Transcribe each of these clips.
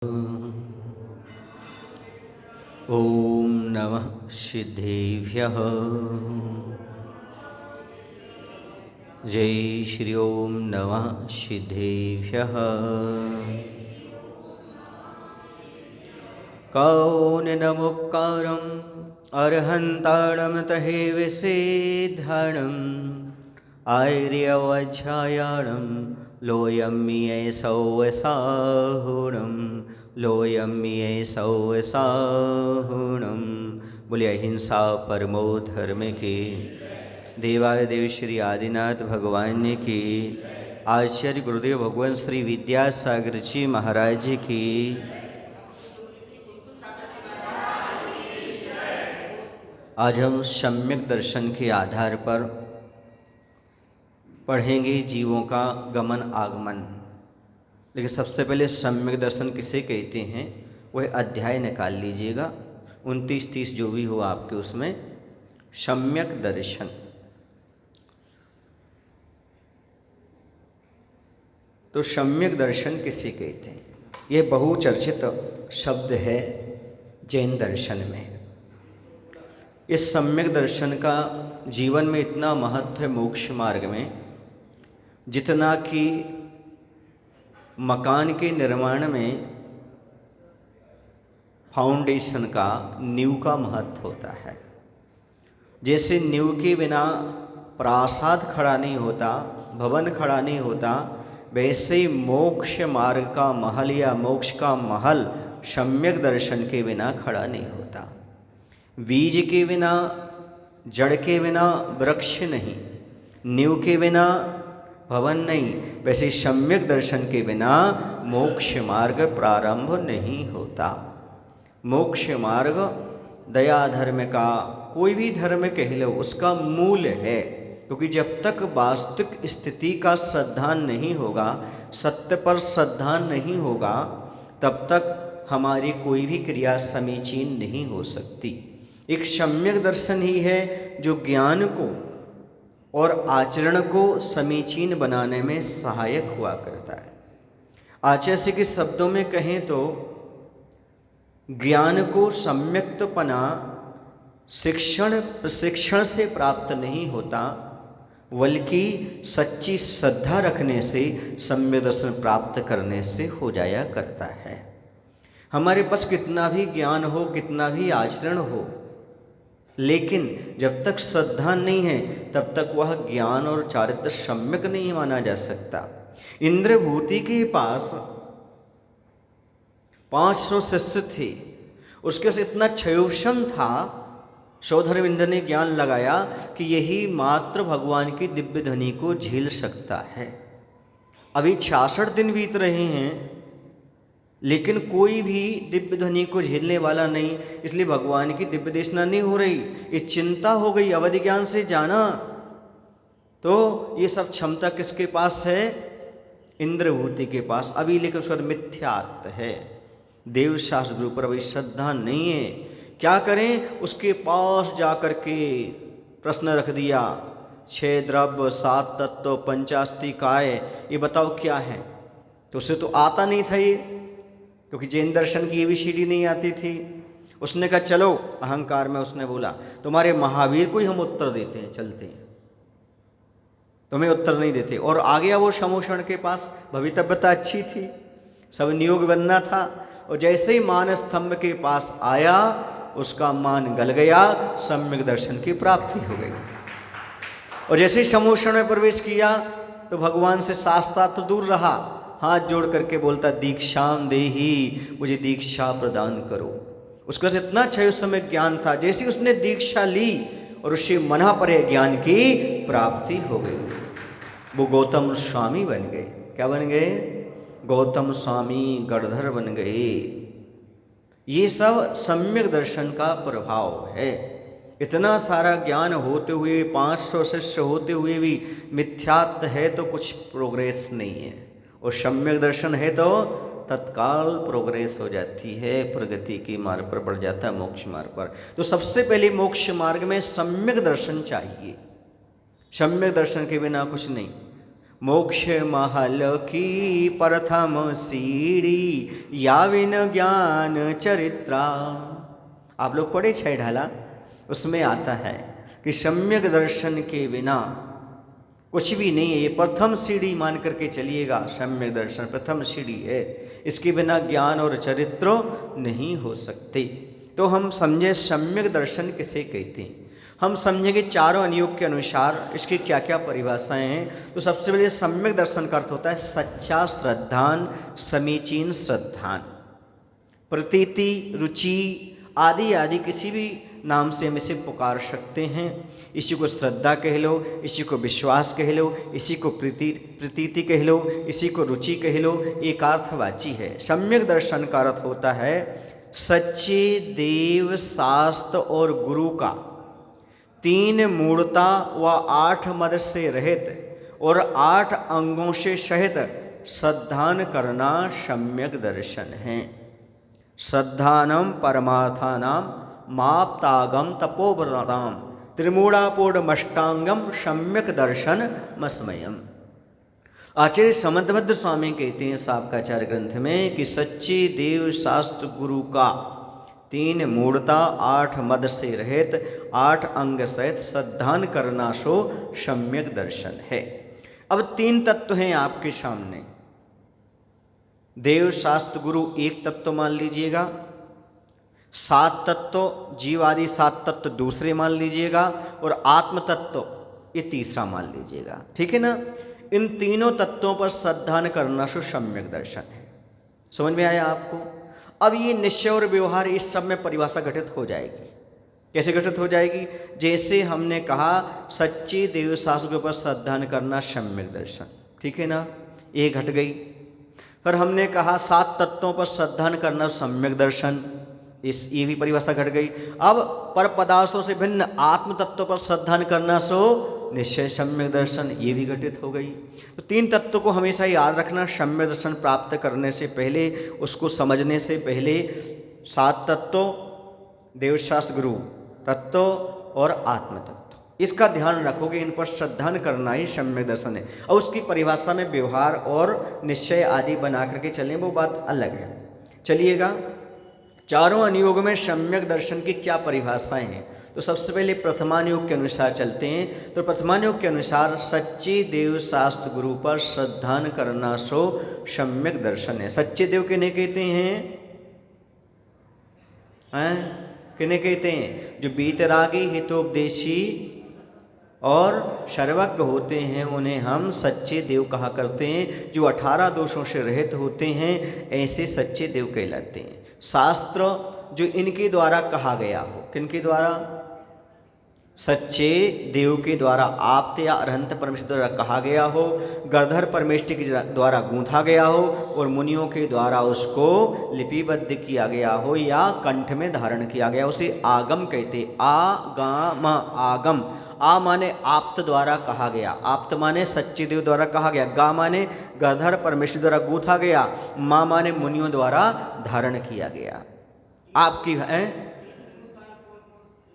ॐ नमः सिद्धेभ्यः। जय श्री ओम नमः सिद्धेभ्यः। कौनमुपकारम् अर्हन्ताणं तहे विसेद्धरणम् आर्यवज्झायाणं लोयम्यैसौसाहुणं लोयम्यैसौसाहुणं। बोलिए अहिंसा परमो धर्म की। देवादिदेव श्री आदिनाथ भगवान की। आचार्य गुरुदेव भगवान श्री विद्यासागर जी महाराज की। आज हम सम्यक दर्शन के आधार पर पढ़ेंगे जीवों का गमन आगमन। लेकिन सबसे पहले सम्यक दर्शन किसे कहते हैं वह अध्याय निकाल लीजिएगा, 29-30 जो भी हो आपके उसमें सम्यक दर्शन। तो सम्यक दर्शन किसे कहते हैं? ये बहुचर्चित शब्द है जैन दर्शन में। इस सम्यक दर्शन का जीवन में इतना महत्व है मोक्ष मार्ग में, जितना कि मकान के निर्माण में फाउंडेशन का नींव का महत्व होता है। जैसे नींव के बिना प्रासाद खड़ा नहीं होता, भवन खड़ा नहीं होता, वैसे ही मोक्ष मार्ग का महल या मोक्ष का महल सम्यक दर्शन के बिना खड़ा नहीं होता। बीज के बिना, जड़ के बिना वृक्ष नहीं, नींव के बिना भवन नहीं, वैसे सम्यक दर्शन के बिना मोक्ष मार्ग प्रारंभ नहीं होता। मोक्ष मार्ग दया धर्म का, कोई भी धर्म कह लो, उसका मूल है। क्योंकि जब तक वास्तविक स्थिति का श्रद्धान नहीं होगा, सत्य पर श्रद्धान नहीं होगा, तब तक हमारी कोई भी क्रिया समीचीन नहीं हो सकती। एक सम्यक दर्शन ही है जो ज्ञान को और आचरण को समीचीन बनाने में सहायक हुआ करता है। आचार्य के शब्दों में कहें तो ज्ञान को सम्यक्तपना शिक्षण प्रशिक्षण से प्राप्त नहीं होता, बल्कि सच्ची श्रद्धा रखने से सम्यक दर्शन प्राप्त करने से हो जाया करता है। हमारे पास कितना भी ज्ञान हो, कितना भी आचरण हो, लेकिन जब तक श्रद्धा नहीं है तब तक वह ज्ञान और चारित्र सम्यक नहीं माना जा सकता। इंद्रभूति के पास 500 शिष्य थे, उसके पास इतना क्षयोषण था, सौधर्मिंद्र ने ज्ञान लगाया कि यही मात्र भगवान की दिव्य ध्वनि को झेल सकता है। अभी 66 दिन बीत रहे हैं, लेकिन कोई भी दिव्य ध्वनि को झेलने वाला नहीं, इसलिए भगवान की दिव्य देशना नहीं हो रही। ये चिंता हो गई, अवधि ज्ञान से जाना। तो ये सब क्षमता किसके पास है? इंद्रभूति के पास। अभी लेकिन उसका मिथ्यात्व है, देवशास्त्र गुरु पर अभी श्रद्धा नहीं है। क्या करें? उसके पास जाकर के प्रश्न रख दिया, 6 द्रव्य 7 तत्व 85 काय, ये बताओ क्या है? तो उसे तो आता नहीं था ये, क्योंकि जैन दर्शन की ABCD नहीं आती थी। उसने कहा चलो, अहंकार में उसने बोला तुम्हारे महावीर को ही हम उत्तर देते हैं, चलते हैं, तुम्हें उत्तर नहीं देते। और आ गया वो समोषण के पास। भवितव्यता अच्छी थी, सब नियोग बनना था, और जैसे ही मान स्तंभ के पास आया उसका मान गल गया, सम्यक दर्शन की प्राप्ति हो गई। और जैसे ही समोषण में प्रवेश किया तो भगवान से शास्त्रार्थ तो दूर रहा, हाथ जोड़ करके बोलता दीक्षां देहि, मुझे दीक्षा प्रदान करो। उसके पास इतना अच्छा उस समय ज्ञान था। जैसे उसने दीक्षा ली और उससे मना परे ज्ञान की प्राप्ति हो गई, वो गौतम स्वामी बन गए। क्या बन गए? गौतम स्वामी गणधर बन गए। ये सब सम्यक दर्शन का प्रभाव है। इतना सारा ज्ञान होते हुए, 500 शिष्य होते हुए भी मिथ्यात्व है तो कुछ प्रोग्रेस नहीं है, और सम्यक दर्शन है तो तत्काल प्रोग्रेस हो जाती है, प्रगति की मार्ग पर बढ़ जाता है, मोक्ष मार्ग पर। तो सबसे पहले मोक्ष मार्ग में सम्यक दर्शन चाहिए। सम्यक दर्शन के बिना कुछ नहीं। मोक्ष महल की प्रथम सीढ़ी या विन ज्ञान चरित्रा। आप लोग पढ़े छह ढाला, उसमें आता है कि सम्यक दर्शन के बिना कुछ भी नहीं है। ये प्रथम सीढ़ी मान करके चलिएगा, सम्यक दर्शन प्रथम सीढ़ी है, इसके बिना ज्ञान और चरित्र नहीं हो सकते। तो हम समझे सम्यक दर्शन किसे कहते हैं। हम समझेंगे चारों अनुयोग के अनुसार इसकी क्या क्या परिभाषाएं हैं। तो सबसे पहले सम्यक दर्शन का अर्थ होता है सच्चा श्रद्धान, समीचीन श्रद्धान, प्रतीति, रुचि आदि आदि किसी भी नाम से हम इसे पुकार सकते हैं। इसी को श्रद्धा कह लो, इसी को विश्वास कह लो, इसी को प्रतीति कह लो, इसी को रुचि कह लो, एक अर्थवाची है। सम्यक दर्शन का अर्थ होता है सच्चे देव, शास्त्र और गुरु का 3 मूर्ता व 8 मद से रहित और 8 अंगों से सहित श्रद्धान करना सम्यक दर्शन है। श्रद्धानम परमार्थानाम माप्तागम तपोव्रताम त्रिमूढ़ापूर्णमष्टांगम सम्यक दर्शन मस्मयम। आचार्य समंतभद्र स्वामी कहते हैं शावकाचार्य ग्रंथ में कि सच्चे देव, शास्त्र, गुरु का 3 मूर्ता, 8 मद से रहित, 8 अंग सहित श्रद्धान करना सो सम्यक दर्शन है। अब 3 तत्व हैं आपके सामने। देव, शास्त्र, गुरु एक तत्व मान लीजिएगा, 7 तत्व जीव आदि 7 तत्व दूसरे मान लीजिएगा, और आत्म तत्व ये तीसरा मान लीजिएगा। ठीक है ना। इन तीनों तत्वों पर श्रद्धान करना सो सम्यक दर्शन है। समझ में आया आपको। अब ये निश्चय और व्यवहार इस सब में परिभाषा घटित हो जाएगी। कैसे घटित हो जाएगी? जैसे हमने कहा सच्चे देव शास्त्र के ऊपर श्रद्धान करना सम्यक दर्शन, ठीक है ना, ये घट गई। फिर हमने कहा 7 तत्वों पर श्रद्धान करना सम्यक दर्शन, ये भी परिभाषा घट गई। अब पर पदार्थों से भिन्न आत्म तत्व पर श्रद्धान करना सो निश्चय सम्यक दर्शन, ये भी घटित हो गई। तो 3 तत्वों को हमेशा याद रखना। सम्यक दर्शन प्राप्त करने से पहले, उसको समझने से पहले 7 तत्व, देवशास्त्र, गुरु तत्व और आत्म तत्व, इसका ध्यान रखोगे। इन पर श्रद्धान करना ही सम्यक दर्शन है। और उसकी परिभाषा में व्यवहार और निश्चय आदि बना करके चलें, वो बात अलग है। चलिएगा, चारों अनुयोग में सम्यक दर्शन की क्या परिभाषाएं हैं। तो सबसे पहले प्रथमानुयोग के अनुसार चलते हैं। तो प्रथमानुयोग के अनुसार सच्चे देव, शास्त्र, गुरु पर श्रद्धान करना सो सम्यक दर्शन है। सच्चे देव किन्हें कहते हैं? किन्हें कहते हैं? जो बीतरागी, हितोपदेशी और सर्वज्ञ होते हैं, उन्हें हम सच्चे देव कहा करते हैं। जो 18 दोषों से रहित होते हैं, ऐसे सच्चे देव कहलाते हैं। शास्त्र जो इनके द्वारा कहा गया हो, किनके द्वारा? सच्चे देव के द्वारा आप्त या अरहंत परमेश्वर द्वारा कहा गया हो, गणधर परमेष्टि के द्वारा गूंथा गया हो, और मुनियों के द्वारा उसको लिपिबद्ध किया गया हो या कंठ में धारण किया गया, उसे आगम कहते। आगम, आगम, आ माने आप्त द्वारा कहा गया, आप्त माने सच्चे देव द्वारा कहा गया, गा माने गणधर परमेश्वर द्वारा गूंथा गया, मा माने मुनियों द्वारा धारण किया गया। आपकी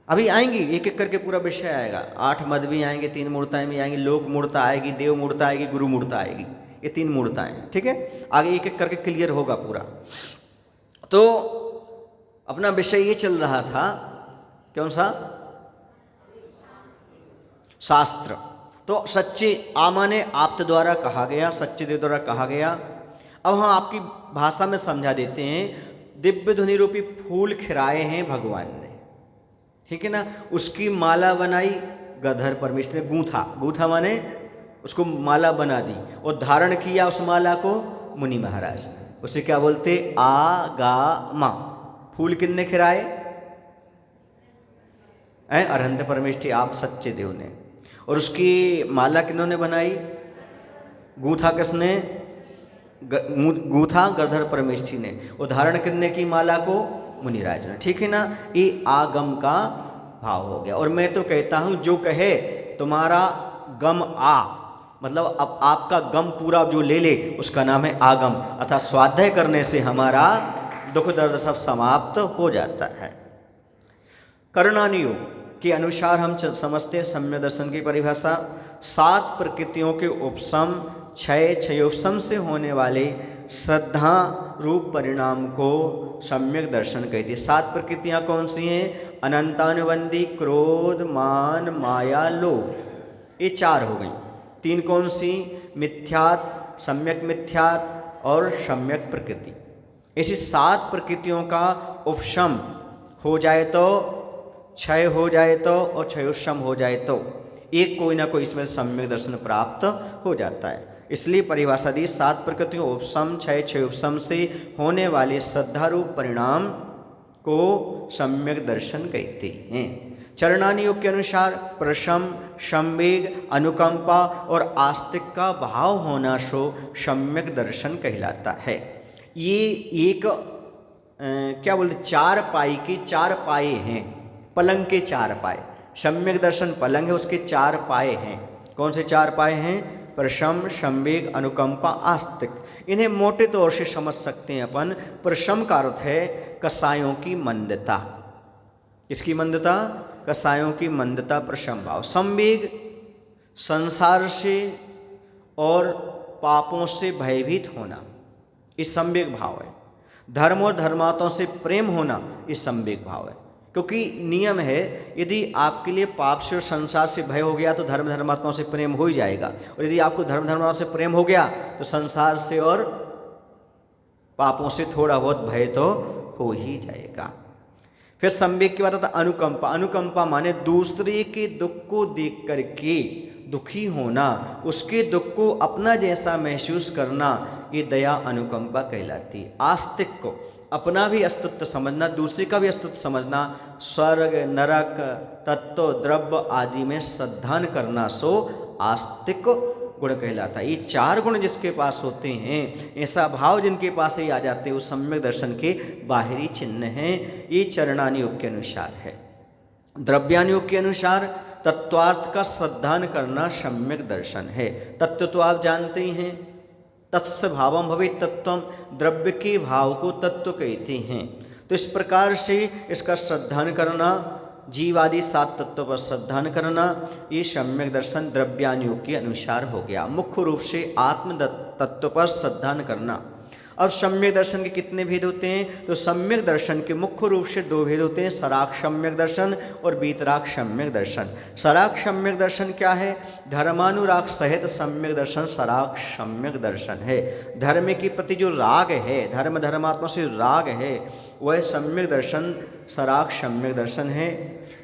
अभी आएंगी, एक एक करके पूरा विषय आएगा। 8 मद भी आएंगे, 3 मूर्ताएं भी आएंगी, लोक मूर्ता आएगी, देव मूर्ता आएगी, गुरु मूर्ता आएगी। ये 3 मूर्ताएं, ठीक है। आगे एक एक करके क्लियर होगा पूरा। तो अपना विषय ये चल रहा था, कौन सा? शास्त्र। तो सच्चे आमा ने आप्त द्वारा कहा गया, सच्चे देव द्वारा कहा गया। अब हम आपकी भाषा में समझा देते हैं। दिव्य ध्वनि रूपी फूल खिराए हैं भगवान ने, ठीक है ना। उसकी माला बनाई, गणधर परमेश्वर ने गूंथा, गूंथा माने उसको माला बना दी, और धारण किया उस माला को मुनि महाराज ने। उसे क्या बोलते? आगामा। फूल किन्ने खिराए? अरहंत परमेष्टि, आप सच्चे देव ने। और उसकी माला किन्होंने बनाई? गूंथा किसने? गूंथा गणधर परमेष्टि ने। और धारण करने की माला को मुनिराज ने, ठीक है ना। ये आगम का भाव हो गया। और मैं तो कहता हूँ, जो कहे तुम्हारा गम आ, मतलब अब आपका गम पूरा जो ले ले, उसका नाम है आगम। अर्थात स्वाध्याय करने से हमारा दुख दर्द सब समाप्त हो जाता है। करणानुयोग, के अनुसार हम समझते हैं सम्यक दर्शन की परिभाषा 7 प्रकृतियों के उपशम क्षयोपशम से होने वाले श्रद्धा रूप परिणाम को सम्यक दर्शन कहते हैं। 7 प्रकृतियाँ कौन सी हैं? अनंतानुबंधी, क्रोध, मान, माया, लोभ, ये 4 हो गई। 3 कौन सी? मिथ्यात, सम्यक मिथ्यात और सम्यक प्रकृति। ऐसी 7 प्रकृतियों का उपशम हो जाए तो, क्षय हो जाए तो और क्षयोपशम हो जाए तो एक कोई ना कोई इसमें सम्यक दर्शन प्राप्त हो जाता है। इसलिए परिभाषा दी 7 प्रकृतियों उपशम, क्षय, क्षयोपशम से होने वाले श्रद्धारूप परिणाम को सम्यक दर्शन कहते हैं। चरणानी योग के अनुसार प्रशम, संवेग, अनुकंपा और आस्तिक का भाव होना सो सम्यक दर्शन कहलाता है। ये एक क्या बोलते 4 पाई के 4 पाए हैं, पलंग के 4 पाए। सम्यक दर्शन पलंग है, उसके 4 पाए हैं। कौन से 4 पाए हैं? प्रशम, संवेग, अनुकंपा, आस्तिक। इन्हें मोटे तौर से समझ सकते हैं अपन। प्रशम का अर्थ है कसायों की मंदता। इसकी मंदता? कसायों की मंदता, प्रशम भाव। संवेग संसार से और पापों से भयभीत होना, ये संवेग भाव है। धर्म और धर्मात्माओं से प्रेम होना, ये संवेग भाव है। क्योंकि नियम है, यदि आपके लिए पाप से और संसार से भय हो गया तो धर्म धर्मात्माओं से प्रेम हो ही जाएगा, और यदि आपको धर्म धर्मात्माओं से प्रेम हो गया तो संसार से और पापों से थोड़ा बहुत भय तो हो ही जाएगा। फिर संवेग की बात आता अनुकंपा। अनुकंपा माने दूसरे के दुख को देख करके दुखी होना, उसके दुख को अपना जैसा महसूस करना, ये दया अनुकंपा कहलाती है। आस्तिक को अपना भी अस्तित्व समझना, दूसरे का भी अस्तित्व समझना, स्वर्ग, नरक, तत्व, द्रव्य आदि में श्रद्धा करना, सो आस्तिक गुण कहलाता है। ये 4 गुण जिसके पास होते हैं, ऐसा भाव जिनके पास ही आ जाते हैं, वो सम्यक दर्शन के बाहरी चिन्ह हैं। ये चरणानी योग के अनुसार है। द्रव्यान योग के अनुसार तत्वार्थ का श्रद्धान करना सम्यक दर्शन है। तत्व तो आप जानते ही हैं, तत्स भावम भवेत् तत्वम, द्रव्य के भाव को तत्व कहते हैं। तो इस प्रकार से इसका श्रद्धान करना, जीवादि 7 तत्वों पर श्रद्धान करना, ये सम्यक दर्शन द्रव्यान योग के अनुसार हो गया। मुख्य रूप से आत्म तत्व पर श्रद्धान करना। अब सम्यक दर्शन के कितने भेद होते हैं? तो सम्यक दर्शन के मुख्य रूप से 2 भेद होते हैं, सराग सम्यक दर्शन और वीतराग सम्यक दर्शन। सराग सम्यक दर्शन क्या है? धर्मानुराग सहित सम्यक दर्शन सराग सम्यक दर्शन है। धर्म के प्रति जो राग है, धर्म धर्मात्मा से राग है, वह सम्यक दर्शन सराग सम्यक दर्शन है।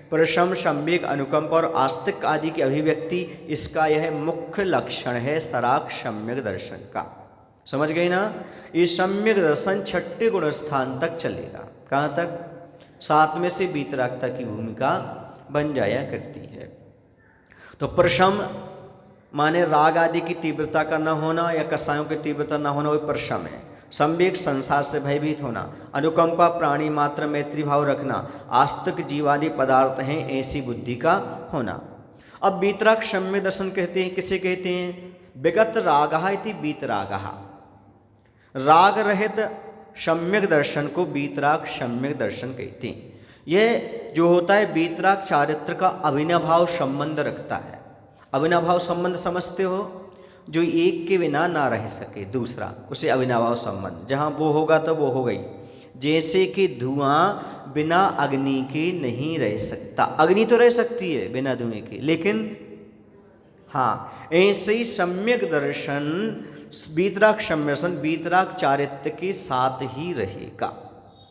प्रशम, संवेग, अनुकंपा और आस्तिक आदि की अभिव्यक्ति, इसका यह मुख्य लक्षण है सराग सम्यक दर्शन का। समझ गए ना? ये सम्यक दर्शन 6ठे गुण स्थान तक चलेगा। कहाँ तक? 7वें से वीतरागता की भूमिका बन जाया करती है। तो प्रशम माने राग आदि की तीव्रता का न होना या कसायों की तीव्रता न होना, वो प्रशम है। संवेग संसार से भयभीत होना। अनुकंपा प्राणी मात्र मैत्री भाव रखना। आस्तिक जीवादि पदार्थ हैं ऐसी बुद्धि का होना। अब वीतराग सम्यक दर्शन कहते हैं, किसे कहते हैं? विगत रागः इति वीतरागः। राग रहित सम्यक दर्शन को वीतराग सम्यक दर्शन कहते हैं। यह जो होता है वीतराग चारित्र का अविनाभाव संबंध रखता है। अविनाभाव संबंध समझते हो? जो एक के बिना ना रह सके दूसरा, उसे अविनाभाव संबंध। जहाँ वो होगा तो वो हो गई। जैसे कि धुआं बिना अग्नि के नहीं रह सकता। अग्नि तो रह सकती है बिना धुएं के, लेकिन हाँ, ऐसे ही सम्यक दर्शन वीतराग सम्यक दर्शन वीतराग चारित्र के साथ ही रहेगा।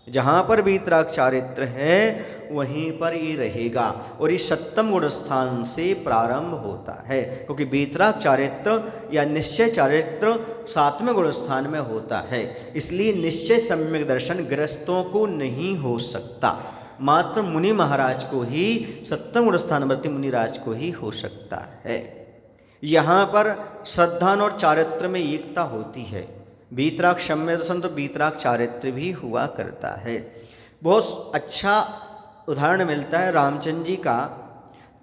जहाँ पर वीतराग चारित्र है वहीं पर ये रहेगा, और ये 7वें गुण स्थान से प्रारंभ होता है, क्योंकि वीतराग चारित्र या निश्चय चारित्र 7वें गुण स्थान में होता है। इसलिए निश्चय सम्यक दर्शन गृहस्थों को नहीं हो सकता, मात्र मुनि महाराज को ही, 7वें गुण स्थानवर्ती मुनिराज को ही हो सकता है। यहाँ पर श्रद्धा और चारित्र में एकता होती है। वीतराग सम्यक दर्शन तो वीतराग चारित्र भी हुआ करता है। बहुत अच्छा उदाहरण मिलता है रामचंद्र जी का।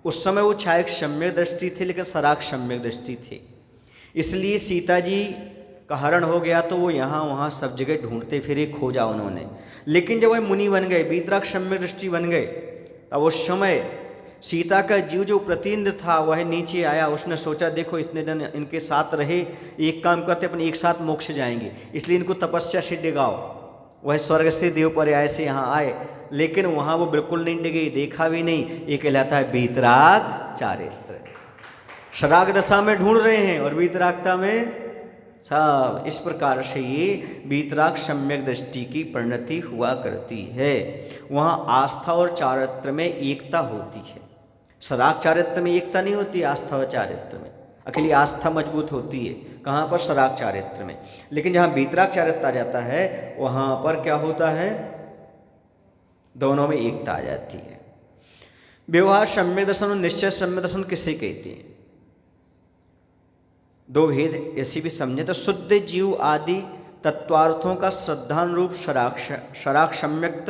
उस समय वो छायक सम्यक दृष्टि थे, लेकिन सराग सम्यक दृष्टि थे। इसलिए सीता जी का हरण हो गया तो वो यहाँ वहाँ सब जगह ढूंढते फिरे, खोजा उन्होंने। लेकिन जब वह मुनि बन गए, वीतराग सम्यक दृष्टि बन गए, तब उस समय सीता का जीव जो प्रतिन्द्र था वह नीचे आया, उसने सोचा देखो इतने दिन इनके साथ रहे, एक काम करते अपन एक साथ मोक्ष जाएंगे, इसलिए इनको तपस्या से डिगाओ। वह स्वर्ग से देव पर्याय से यहाँ आए, लेकिन वहाँ वो बिल्कुल नहीं डिगे, देखा भी नहीं। ये कहलाता है वीतराग चारित्र। शराग दशा में ढूंढ रहे हैं और वीतरागता में सब। इस प्रकार से ये वीतराग सम्यक दृष्टि की परिणति हुआ करती है। वहाँ आस्था और चारित्र में एकता होती है। सराग चारित्र में एकता नहीं होती, आस्था और चारित्र में अकेली आस्था मजबूत होती है। कहाँ पर? सराग चारित्र में। लेकिन जहाँ वीतराग चारित्र आ जाता है वहाँ पर क्या होता है? दोनों में एकता आ जाती है। व्यवहार सम्यक दर्शन और निश्चय सम्यक दर्शन किसे कहते हैं? दो भेद ऐसी भी समझे तो शुद्ध जीव आदि तत्वार्थों का श्रद्धानुरूप शराग सम्यक्त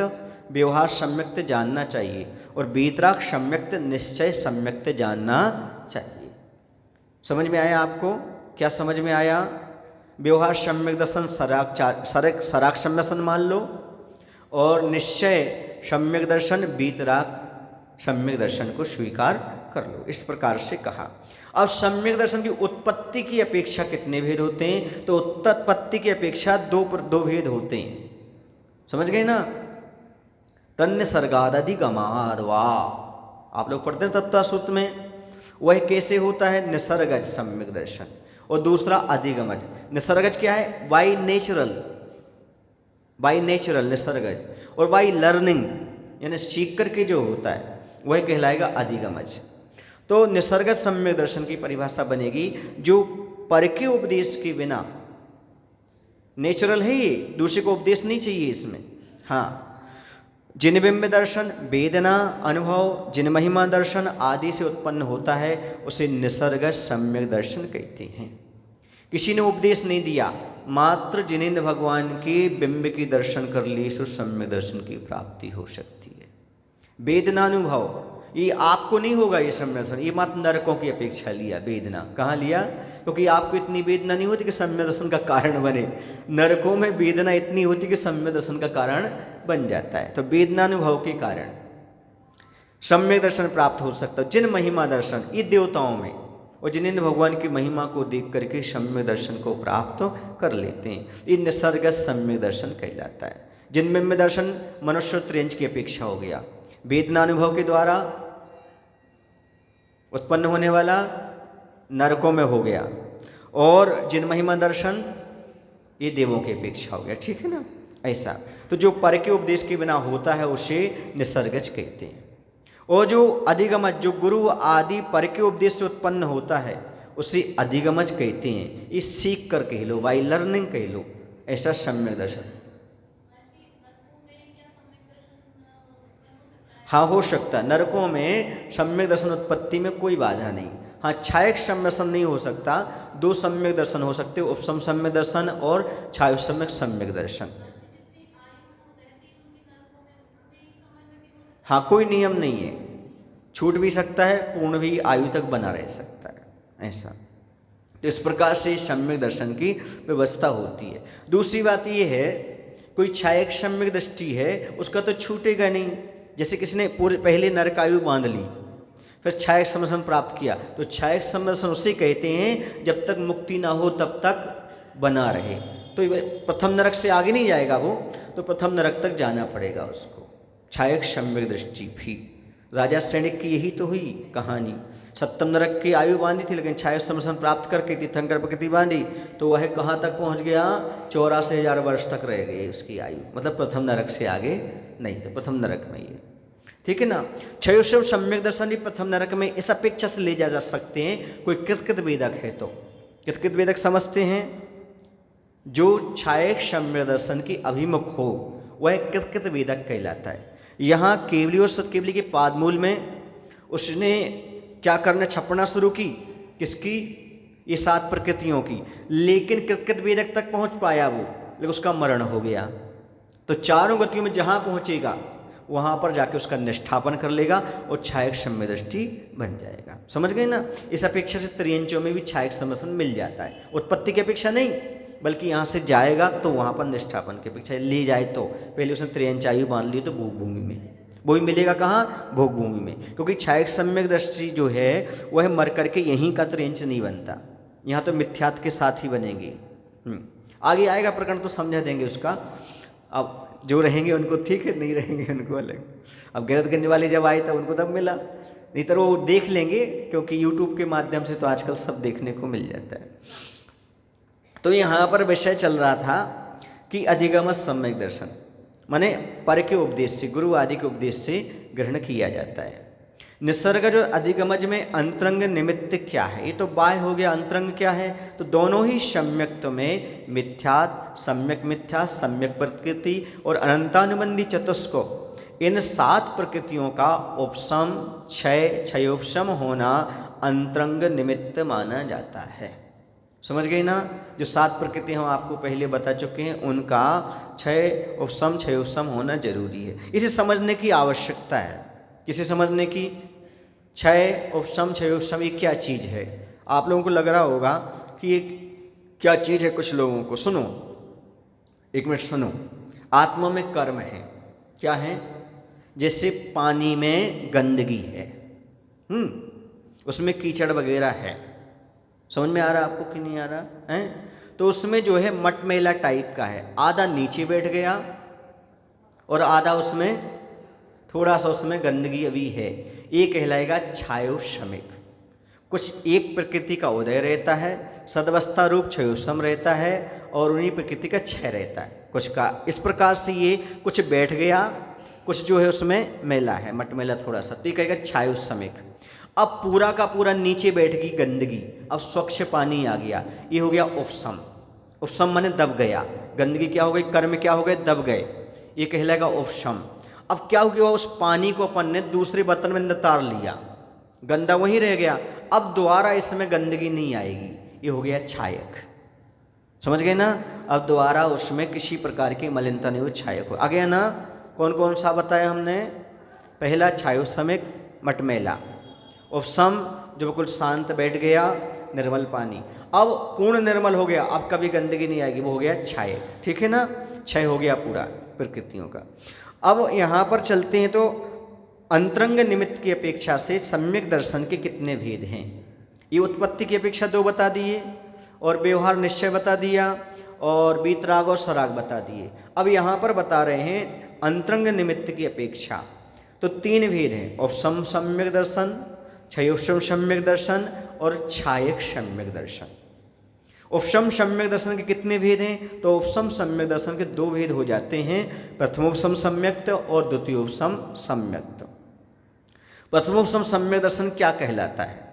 व्यवहार सम्यक्त जानना चाहिए और वीतराग सम्यक्त निश्चय सम्यक्त जानना चाहिए। समझ में आया आपको? क्या समझ में आया? व्यवहार सम्यक दर्शन सराग सम्यक दर्शन मान लो, और निश्चय सम्यक दर्शन वीतराग सम्यक दर्शन को स्वीकार कर लो। इस प्रकार से कहा। अब सम्यक दर्शन की उत्पत्ति की अपेक्षा कितने भेद होते हैं? तो उत्पत्ति की अपेक्षा दो भेद होते हैं। समझ गए ना? तन्य सर्गादधिगमाद। वाह, आप लोग पढ़ते हैं तत्व सूत्र में। वह कैसे होता है? निसर्गज सम्यक दर्शन, और दूसरा अधिगमज। निसर्गज क्या है? बाई नेचुरल निसर्गज, और बाई लर्निंग यानी सीख करके जो होता है वह कहलाएगा अधिगमज। तो निसर्गज सम्यक दर्शन की परिभाषा बनेगी जो पर के उपदेश के बिना, नेचुरल है ये, दूसरे को उपदेश नहीं चाहिए इसमें। हाँ, जिन बिंब दर्शन, वेदना अनुभव, जिन महिमा दर्शन आदि से उत्पन्न होता है उसे निसर्गज सम्यक दर्शन कहते हैं। किसी ने उपदेश नहीं दिया, मात्र जिनेन्द्र भगवान के बिंब की दर्शन कर लिए तो सम्यक दर्शन की प्राप्ति हो सकती है। वेदनानुभव ये आपको नहीं होगा, ये सम्यक दर्शन ये मात्र नरकों की अपेक्षा लिया। वेदना कहाँ लिया? क्योंकि आपको इतनी वेदना नहीं होती कि सम्यक दर्शन का कारण बने। नरकों में वेदना इतनी होती कि सम्यक दर्शन का कारण बन जाता है। तो वेदनानुभव के कारण सम्यक दर्शन प्राप्त हो सकता है। जिन महिमा दर्शन, ये देवताओं में, और जिनेन्द्र भगवान की महिमा को देख करके सम्यक दर्शन को प्राप्त कर लेते हैं, ये निसर्गज सम्यक दर्शन कहलाता है। जिनमें में दर्शन मनुष्य त्रियंच की अपेक्षा हो गया, वेदनानुभव के द्वारा उत्पन्न होने वाला नरकों में हो गया, और जिन महिमा दर्शन ये देवों की अपेक्षा हो गया। ठीक है ना? ऐसा तो जो पर के उपदेश के बिना होता है उसे निसर्गज कहते हैं। और जो अधिगमज, जो गुरु आदि पर के उपदेश से उत्पन्न होता है उसे अधिगमज कहते हैं। इस सीख कर कह लो, बाई लर्निंग कह लो, ऐसा सम्यक दर्शन। हाँ, हो सकता है। नरकों में सम्यक दर्शन उत्पत्ति में कोई बाधा नहीं। हाँ, छायक सम्यक दर्शन नहीं हो सकता। दो सम्यक दर्शन हो सकते, उपसम सम्यक दर्शन और छायोसम्यक सम्यक दर्शन। हाँ, कोई नियम नहीं है, छूट भी सकता है, पूर्ण भी आयु तक बना रह सकता है, ऐसा। तो इस प्रकार से सम्यक दर्शन की व्यवस्था होती है। दूसरी बात ये है, कोई छायक सम्यक दृष्टि है उसका तो छूटेगा नहीं। जैसे किसी ने पूरे पहले नरकायु बांध ली, फिर छायक समदर्शन प्राप्त किया, तो छायक समदर्शन उसे कहते हैं जब तक मुक्ति ना हो तब तक बना रहे। तो प्रथम नरक से आगे नहीं जाएगा वो, तो प्रथम नरक तक जाना पड़ेगा उसको। छायक सम्यक दृष्टि भी राजा सैनिक की यही तो हुई कहानी। सप्तम नरक की आयु बांधी थी, लेकिन छायक समदर्शन प्राप्त करके तीर्थंकर प्रकृति बांधी तो वह कहाँ तक पहुँच गया? 84,000 वर्ष तक रह गई उसकी आयु। मतलब प्रथम नरक से आगे नहीं, तो प्रथम नरक में ये। ठीक है ना? क्षयोशव सम्यक दर्शन भी प्रथम नरक में इस अपेक्षा से ले जा सकते हैं। कोई कृतकृत वेदक है तो कृतकृत वेदक समझते हैं, जो छायक सम्यक दर्शन की अभिमुख हो वह कृतकृत वेदक कहलाता है। यहाँ केवली और सतकेवली के पादमूल में उसने क्या करना, छपना शुरू की, किसकी? ये 7 प्रकृतियों की। लेकिन कृतकृत वेदक तक पहुँच पाया वो, लेकिन उसका मरण हो गया। तो चारों गतियों में जहाँ पहुँचेगा वहाँ पर जाके उसका निष्ठापन कर लेगा और छायक सम्यक दृष्टि बन जाएगा। समझ गए ना? इस अपेक्षा से त्रियंचों में भी छायक समदर्शन मिल जाता है। उत्पत्ति की अपेक्षा नहीं, बल्कि यहाँ से जाएगा तो वहाँ पर निष्ठापन की अपेक्षा ले जाए। तो पहले उसने त्रियंच आयु बांध ली तो भूमि में, वो भी मिलेगा कहाँ? भोग भूमि में, क्योंकि छायक सम्यक दृष्टि जो है वह मर करके यहीं का तो रेंज नहीं बनता, यहाँ तो मिथ्यात्व के साथ ही बनेगी। आगे आएगा प्रकरण तो समझा देंगे उसका। अब जो रहेंगे उनको ठीक है, नहीं रहेंगे उनको अलग। अब गैरतगंज वाले जब आए तब उनको तब मिला, नहीं तो वो देख लेंगे, क्योंकि यूट्यूब के माध्यम से तो आजकल सब देखने को मिल जाता है। तो यहाँ पर विषय चल रहा था कि अधिगम सम्यक दर्शन माने पर के उपदेश से, गुरु आदि के उपदेश से ग्रहण किया जाता है। निसर्ग जो अधिगमज में अंतरंग निमित्त क्या है? ये तो बाह्य हो गया, अंतरंग क्या है? तो दोनों ही सम्यक्त्व में मिथ्यात्, सम्यक मिथ्या, सम्यक प्रकृति और अनंतानुबंधी चतुष्को, इन 7 प्रकृतियों का उपशम क्षय, क्षयोपशम होना अंतरंग निमित्त माना जाता है। समझ गई ना? जो 7 प्रकृति हम आपको पहले बता चुके हैं, उनका क्षय उपशम क्षयोपशम होना जरूरी है। इसे समझने की आवश्यकता है। किसे समझने की? क्षय उपशम क्षयोपशम ये क्या चीज़ है? आप लोगों को लग रहा होगा कि ये क्या चीज़ है। कुछ लोगों को सुनो, एक मिनट सुनो। आत्मा में कर्म है, क्या है? जैसे पानी में गंदगी है, उसमें कीचड़ वगैरह है। समझ में आ रहा आपको कि नहीं आ रहा है? तो उसमें जो है मटमैला टाइप का है, आधा नीचे बैठ गया और आधा उसमें थोड़ा सा उसमें गंदगी अभी है। ये कहलाएगा छायोशमिक। कुछ एक प्रकृति का उदय रहता है, सदवस्था रूप क्षयोपशम रहता है, और उन्हीं प्रकृति का क्षय रहता है कुछ का। इस प्रकार से ये कुछ बैठ गया, कुछ जो है उसमें मैला है, मटमैला थोड़ा सा, तो ये कहेगा छायोशमिक। अब पूरा का पूरा नीचे बैठ गई गंदगी, अब स्वच्छ पानी आ गया, ये हो गया उपशम। उपशम माने दब गया, गंदगी क्या हो गई? कर्म क्या हो गए? दब गए, ये कहलाएगा उपशम। अब क्या हो गया? उस पानी को अपन ने दूसरे बर्तन में नितार लिया, गंदा वहीं रह गया, अब दोबारा इसमें गंदगी नहीं आएगी, ये हो गया छायक। समझ गए ना? अब दोबारा उसमें किसी प्रकार की मलिनता नहीं हो, छायक हो। आ गया ना? कौन कौन सा बताया हमने? पहला छायोशमिक मटमैला, उपशम जो बिल्कुल शांत बैठ गया, निर्मल पानी। अब पूर्ण निर्मल हो गया, अब कभी गंदगी नहीं आएगी, वो हो गया छायक। ठीक है ना? क्षय हो गया पूरा प्रकृतियों का। अब यहाँ पर चलते हैं तो अंतरंग निमित्त की अपेक्षा से सम्यक दर्शन के कितने भेद हैं? ये उत्पत्ति की अपेक्षा 2 बता दिए, और व्यवहार निश्चय बता दिया, और वीतराग और सराग बता दिए। अब यहाँ पर बता रहे हैं अंतरंग निमित्त की अपेक्षा, तो 3 भेद हैं: उपशम सम्यक दर्शन, क्षयोपशम सम्यक दर्शन और छायक सम्यक दर्शन। उपशम सम्यक दर्शन के कितने भेद हैं? तो उपशम सम्यक दर्शन के 2 भेद हो जाते हैं, प्रथमोपशम सम्यक्त और द्वितीयोपशम सम्यक्त। प्रथमोपशम सम्यक दर्शन क्या कहलाता है?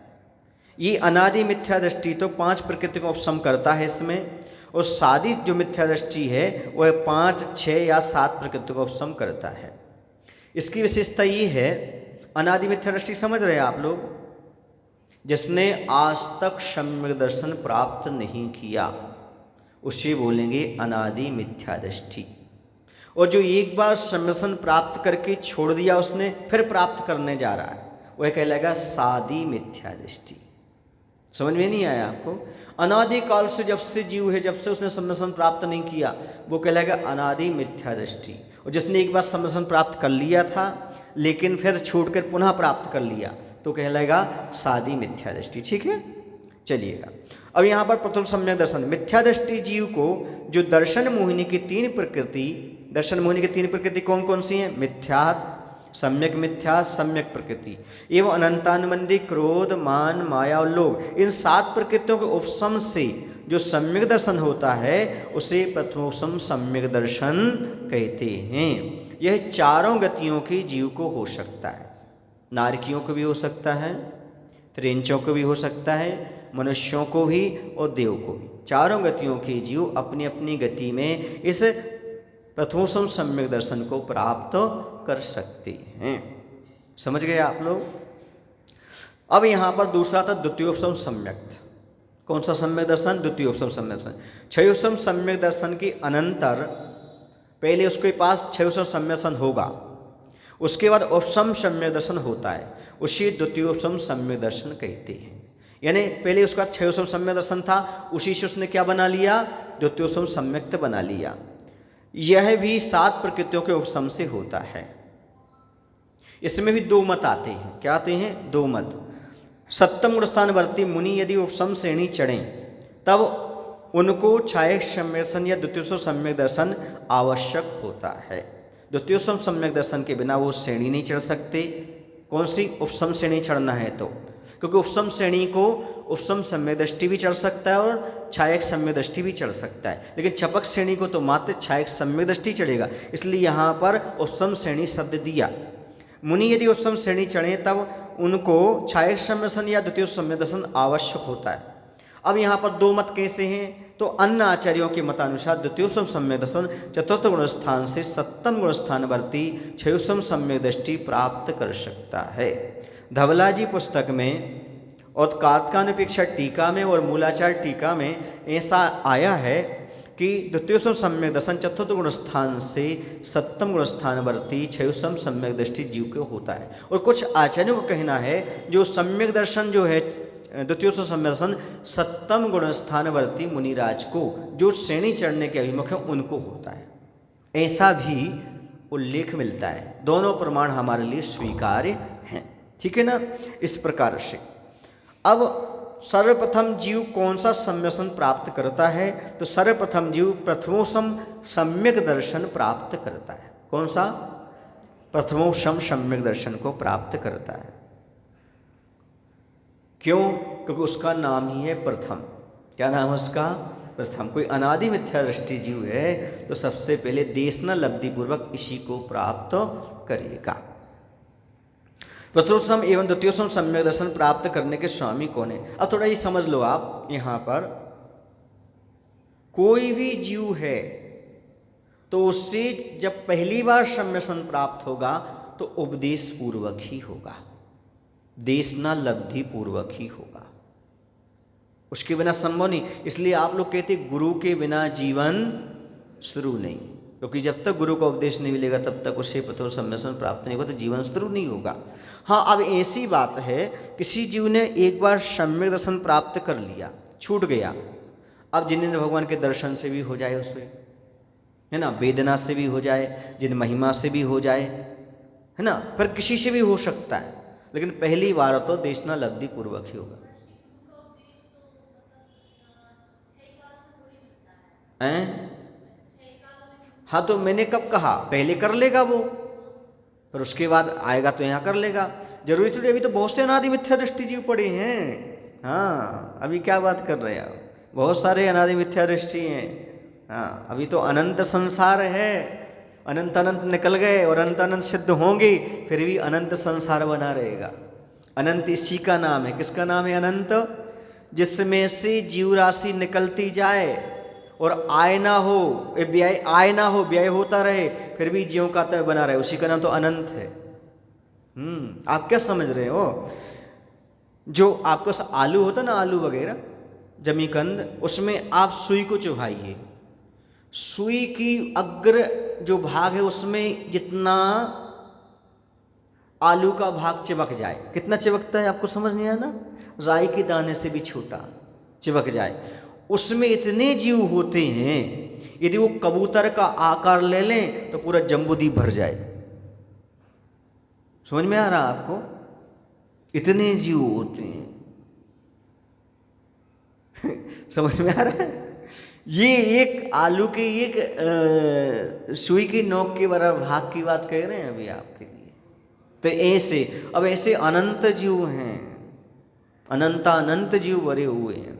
ये अनादि मिथ्या दृष्टि तो 5 प्रकृति को उपशम करता है इसमें, और सादी जो मिथ्या दृष्टि है वह 5, 6 या 7 प्रकृति को उपशम करता है। इसकी विशेषता ये है, अनादि मिथ्या दृष्टि समझ रहे हैं आप लोग? जिसने आज तक सम्यक दर्शन प्राप्त नहीं किया उसे बोलेंगे अनादि मिथ्या दृष्टि। और जो एक बार सम्यक दर्शन प्राप्त करके छोड़ दिया, उसने फिर प्राप्त करने जा रहा है, वह कहलाएगा सादी मिथ्या दृष्टि। समझ में नहीं आया आपको? अनादि काल से जब से जीव है, जब से उसने सम्यक दर्शन प्राप्त नहीं किया, वो कहलाएगा अनादि मिथ्या दृष्टि। और जिसने एक बार सम्यक दर्शन प्राप्त कर लिया था लेकिन फिर छोड़कर पुनः प्राप्त कर लिया, तो कहलाएगा सादी मिथ्या दृष्टि। ठीक है, चलिएगा। अब यहाँ पर प्रथम सम्यक दर्शन, मिथ्या दृष्टि जीव को जो दर्शन मोहिनी की 3 प्रकृति, दर्शन मोहिनी की 3 प्रकृति कौन कौन सी हैं? मिथ्यात्, सम्यक मिथ्या, सम्यक प्रकृति एवं अनंतानुबंधी क्रोध, मान, माया और लोभ, इन 7 प्रकृतियों के उपशम से जो सम्यक दर्शन होता है उसे प्रथमोपशम सम्यक दर्शन कहते हैं। यह चारों गतियों की जीव को हो सकता है, नारकियों को भी हो सकता है, त्रिंचों को भी हो सकता है, मनुष्यों को भी और देव को भी। चारों गतियों के जीव अपनी अपनी गति में इस प्रथमोपशम सम्यक दर्शन को प्राप्त कर सकते हैं। समझ गए आप लोग? अब यहाँ पर दूसरा था द्वितीयोपशम सम्यक। कौन सा सम्यक दर्शन? द्वितीयोपशम सम्यक दर्शन। क्षयोपशम सम्यक दर्शन के अनंतर पहले उसके पास क्षयोपशम सम्यक दर्शन होगा, उसके बाद उपशम सम्यक दर्शन होता है, उसी द्वितीयोपशम सम्यक दर्शन कहते हैं। यानी पहले उसके बाद क्षयोपशम सम्यक दर्शन था, उसी से उसने क्या बना लिया? द्वितीयोपशम सम्यक्त बना लिया। यह भी 7 प्रकृतियों के उपशम से होता है। इसमें भी दो मत आते हैं। क्या आते हैं? दो मत। सप्तम गुण स्थानवर्ती मुनि यदि उपसम श्रेणी चढ़ें तब उनको छायक सम्यक दर्शन या द्वितीयोत्सव सम्यक दर्शन आवश्यक होता है। द्वितीयोत्सव सम्यक दर्शन के बिना वो श्रेणी नहीं चढ़ सकते। कौन सी? उपसम श्रेणी चढ़ना है तो, क्योंकि उपसम श्रेणी को उपसम सम्यक दृष्टि भी चढ़ सकता है और छायक सम्यक दृष्टि भी चढ़ सकता है, लेकिन छपक श्रेणी को तो मात्र छायक सम्यक दृष्टि चढ़ेगा, इसलिए यहाँ पर उपसम श्रेणी शब्द दिया। मुनि यदि उपसम श्रेणी चढ़े तब उनको छायक सम्यक दर्शन या द्वितीय सम्यक दर्शन आवश्यक होता है। अब यहाँ पर दो मत कैसे हैं? तो अन्य आचार्यों के मतानुसार द्वितीयोत्तम सम्यक दर्शन चतुर्थ गुण स्थान से सप्तम गुण स्थानवर्ती छयोत्तम सम्यक दृष्टि प्राप्त कर सकता है। धवला जी पुस्तक में और कार्तिकानुपेक्षा टीका में और मूलाचार टीका में ऐसा आया है कि द्वितीयोत्तम सम्यक दर्शन चतुर्थ गुण स्थान से सप्तम गुण स्थानवर्ती छयोत्तम सम्यक दृष्टि जीव को होता है। और कुछ आचार्यों का कहना है जो सम्यक दर्शन जो है द्वितीयोत्तम सम्यक दर्शन सप्तम गुण स्थानवर्ती मुनिराज को जो श्रेणी चढ़ने के अभिमुख है उनको होता है, ऐसा भी उल्लेख मिलता है। दोनों प्रमाण हमारे लिए स्वीकार्य हैं, ठीक है ना। इस प्रकार से अब सर्वप्रथम जीव कौन सा सम्यसन प्राप्त करता है? तो सर्वप्रथम जीव प्रथमोसम सम्यक दर्शन प्राप्त करता है। कौन सा? प्रथमोसम सम्यक दर्शन को प्राप्त करता है। क्यों? क्योंकि उसका नाम ही है प्रथम। क्या नाम है उसका? प्रथम। कोई अनादि मिथ्या दृष्टि जीव है तो सबसे पहले देशना लब्धि पूर्वक इसी को प्राप्त करेगा। प्रथमोत्तम एवं द्वितीयोत्तम सम्यक दर्शन प्राप्त करने के स्वामी कौन है? अब थोड़ा ये समझ लो आप, यहाँ पर कोई भी जीव है तो उससे जब पहली बार सम्यक दर्शन प्राप्त होगा तो उपदेश पूर्वक ही होगा, देशना लब्धि पूर्वक ही होगा, उसके बिना संभव नहीं। इसलिए आप लोग कहते गुरु के बिना जीवन शुरू नहीं, क्योंकि जब तक गुरु का उपदेश नहीं मिलेगा तब तक उसे प्रथम सम्यक दर्शन प्राप्त नहीं होगा, तो जीवन शुरू नहीं होगा। हाँ, अब ऐसी बात है किसी जीव ने एक बार सम्यक दर्शन प्राप्त कर लिया, छूट गया, अब जिन्हें भगवान के दर्शन से भी हो जाए उसे, है ना, वेदना से भी हो जाए, जिन महिमा से भी हो जाए, है ना, फिर किसी से भी हो सकता है, लेकिन पहली बार तो देशना लब्धि पूर्वक ही होगा। हाँ, तो मैंने कब कहा? पहले कर लेगा वो, पर उसके बाद आएगा तो यहाँ कर लेगा। जरूरी थोड़ी, अभी तो बहुत से अनादि मिथ्या दृष्टि जीव पड़े हैं। हाँ, अभी क्या बात कर रहे हैं आप? बहुत सारे अनादि मिथ्या दृष्टि हैं। हाँ, अभी तो अनंत संसार है, अनंत अनंत निकल गए और अनंत अनंत सिद्ध होंगे, फिर भी अनंत संसार बना रहेगा। अनंत इसी का नाम है। किसका नाम है? अनंत। जिसमें से जीव राशि निकलती जाए और आय ना हो, व्यय आय ना हो, व्यय होता रहे, फिर भी जीवों का तय बना रहे, उसी का नाम तो अनंत है। आप क्या समझ रहे हो? जो आपके पास आलू होता ना, आलू वगैरह जमीकंद, उसमें आप सुई को चुभाइए, सुई की अग्र जो भाग है उसमें जितना आलू का भाग चिपक जाए, कितना चिपकता है आपको समझ नहीं आया ना? राई के दाने से भी छोटा चिपक जाए, उसमें इतने जीव होते हैं, यदि वो कबूतर का आकार ले लें तो पूरा जम्बूद्वीप भर जाए। समझ में आ रहा आपको? इतने जीव होते हैं। समझ में आ रहा है? ये एक आलू के एक सुई की नोक के बराबर भाग की बात कह रहे हैं अभी आपके लिए। तो ऐसे, अब ऐसे अनंत जीव हैं, अनंत जीव भरे हुए हैं।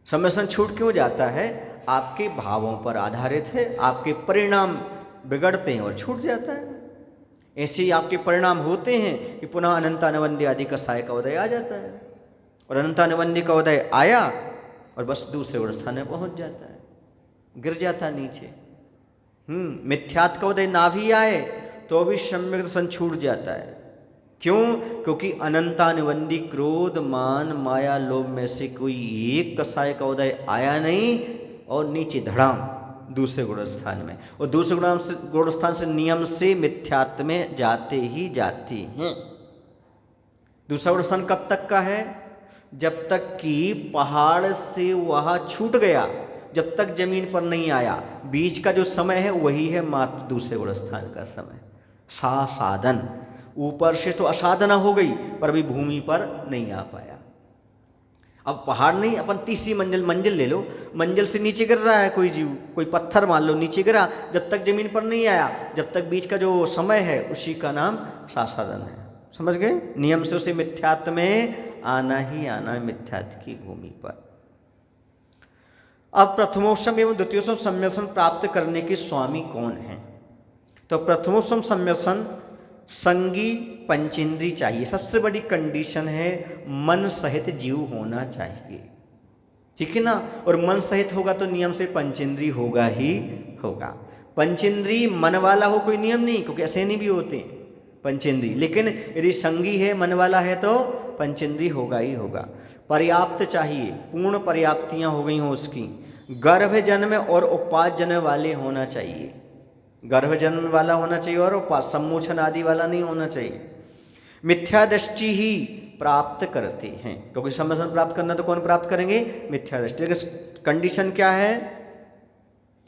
सम्यसन छूट क्यों जाता है? आपके भावों पर आधारित है, आपके परिणाम बिगड़ते हैं और छूट जाता है। ऐसे ही आपके परिणाम होते हैं कि पुनः अनंतानवंद्य आदि कसाय का उदय आ जाता है, और अनंतानवंद्य का उदय आया और बस दूसरे अवस्था में पहुंच जाता है, गिर जाता है नीचे। मिथ्यात्व का उदय ना भी आए तो भी सम्यक दर्शन छूट जाता है। क्यों? क्योंकि अनंतानुबंधी क्रोध, मान, माया, लोभ में से कोई एक कसाय का उदय आया नहीं और नीचे धड़ाम दूसरे गुण स्थान में, और दूसरे गुण स्थान से नियम से मिथ्यात्व में जाते ही जाते हैं। दूसरा गुण स्थान कब तक का है? जब तक कि पहाड़ से वह छूट गया, जब तक जमीन पर नहीं आया। बीच का जो समय है वही है मात्र दूसरे गुण स्थान का समय। सा साधन, ऊपर से तो असाधना हो गई पर अभी भूमि पर नहीं आ पाया। अब पहाड़ नहीं, अपन तीसरी मंजिल ले लो, मंजिल से नीचे गिर रहा है कोई जीव, कोई पत्थर मान लो नीचे गिरा, जब तक जमीन पर नहीं आया, जब तक बीच का जो समय है उसी का नाम सासाधन है। समझ गए? नियम से उसे मिथ्यात्व में आना ही आना है, मिथ्यात्व की भूमि पर। अब प्रथमोपम एवं द्वितीयोपम सम्यसन प्राप्त करने के स्वामी कौन है? तो प्रथमोपम सम्यसन संगी पंचेंद्री चाहिए। सबसे बड़ी कंडीशन है मन सहित जीव होना चाहिए, ठीक है ना। और मन सहित होगा तो नियम से पंचेंद्री होगा ही होगा। पंचेंद्री मन वाला हो कोई नियम नहीं, क्योंकि ऐसे नहीं भी होते पंचेंद्री, लेकिन यदि संगी है मन वाला है तो पंचेंद्री होगा ही होगा। पर्याप्त चाहिए, पूर्ण पर्याप्तियाँ हो गई हों उसकी। गर्भ जन्म और उपाद जन्म वाले होना चाहिए, गर्भ जन्म वाला होना चाहिए और सम्मोचन आदि वाला नहीं होना चाहिए। मिथ्या दृष्टि ही प्राप्त करते हैं, क्योंकि सम्मोचन प्राप्त करना तो कौन प्राप्त करेंगे? मिथ्या दृष्टि। कंडीशन क्या है?